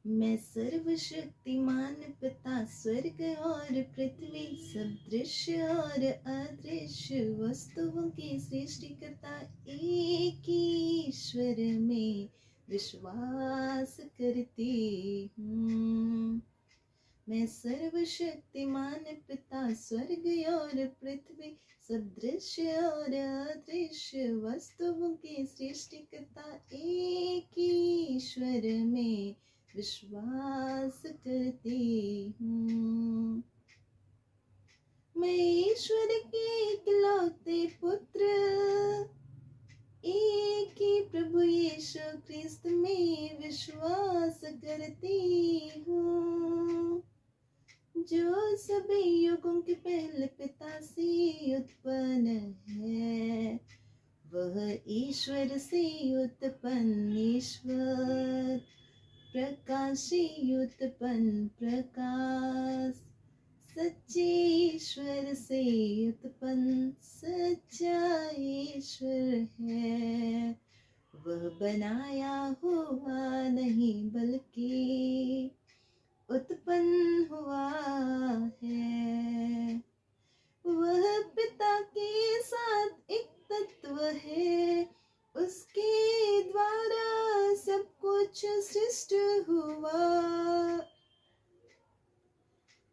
मैं सर्वशक्तिमान पिता स्वर्ग और पृथ्वी सब दृश्य और अदृश्य वस्तुओं की सृष्टिकर्ता एक ही ईश्वर में विश्वास करती हूँ। मैं सर्वशक्तिमान पिता स्वर्ग और पृथ्वी सब दृश्य और अदृश्य वस्तुओं की सृष्टिकर्ता एक ही ईश्वर में विश्वास करती हूँ। मैं ईश्वर के इकलौते पुत्र एक ही प्रभु यीशु क्रिस्त में विश्वास करती हूँ, जो सभी युगों के पहले पिता से उत्पन्न है। वह ईश्वर से उत्पन्न ईश्वर, प्रकाशी उत्पन्न प्रकाश, सच्चे ईश्वर से उत्पन्न सच्चा ईश्वर है। वह बनाया हुआ नहीं बल्कि उत्पन्न हुआ है। वह पिता के साथ एक तत्व है, उसके द्वारा सब कुछ सृष्ट हुआ।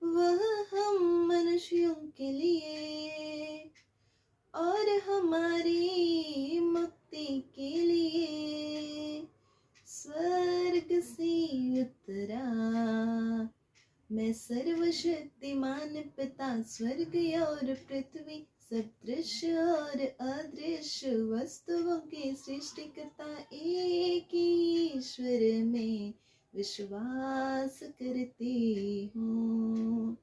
वह हम मनुष्यों के लिए और हमारी मुक्ति के लिए स्वर्ग से उतरा। मैं सर्वशक्तिमान पिता स्वर्ग और पृथ्वी सब दृश्य और अदृश्य वस्तुओं के सृष्टिकर्ता एक ही ईश्वर में विश्वास करती हूँ,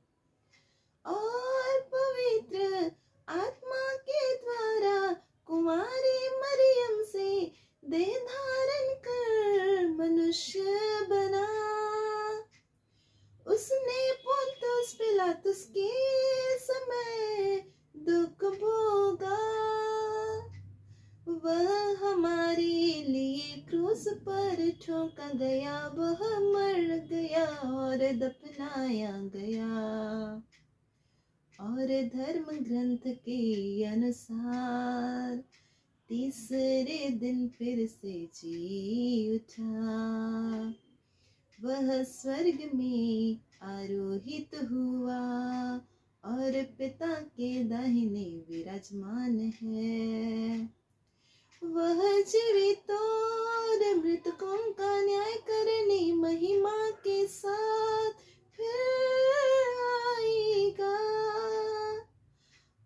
और पवित्र आत्मा के द्वारा कुमारी मरियम से देह धारण कर मनुष्य बना। उसने पोंतुस पिलातुस के समय दुख भोगा। वह हमारे लिए क्रूस पर ठोका गया, वह मर गया और दफनाया गया, और धर्म ग्रंथ के अनुसार तीसरे दिन फिर से जी उठा। वह स्वर्ग में आरोहित हुआ और पिता के दाहिने विराजमान है। वह जीवितों और मृतकों का न्याय करने महिमा के साथ फिर आएगा,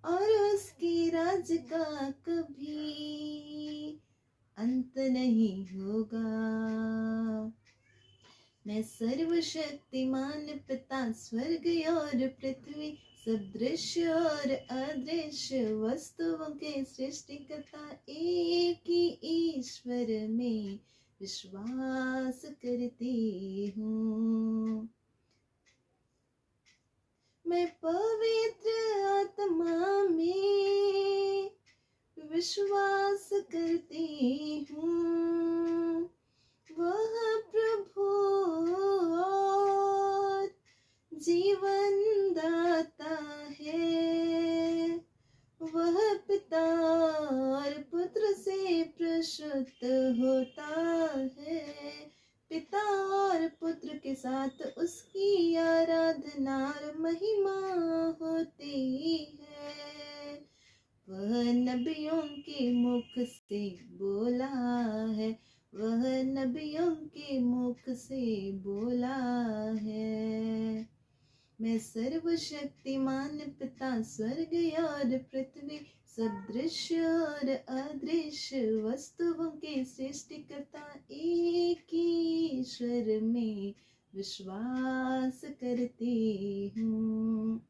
और उसके राज्य का कभी अंत नहीं होगा। मैं सर्वशक्तिमान पिता स्वर्ग और पृथ्वी सब दृश्य और अदृश्य वस्तुओं के सृष्टिकर्ता एक ही ईश्वर में विश्वास करती हूँ। मैं पवित्र आत्मा में विश्वास करती हूँ। वह प्रभु और जीवन दाता है। वह पिता और पुत्र से प्रसूत होता है। पिता और पुत्र के साथ उसकी आराधना और महिमा होती है। वह नबियों के मुख से बोला है, वह नबियों के मुख से बोला है। मैं सर्वशक्तिमान पिता स्वर्ग और पृथ्वी सब दृश्य और अदृश्य वस्तुओं के सृष्टिकर्ता एक ही ईश्वर में विश्वास करती हूँ।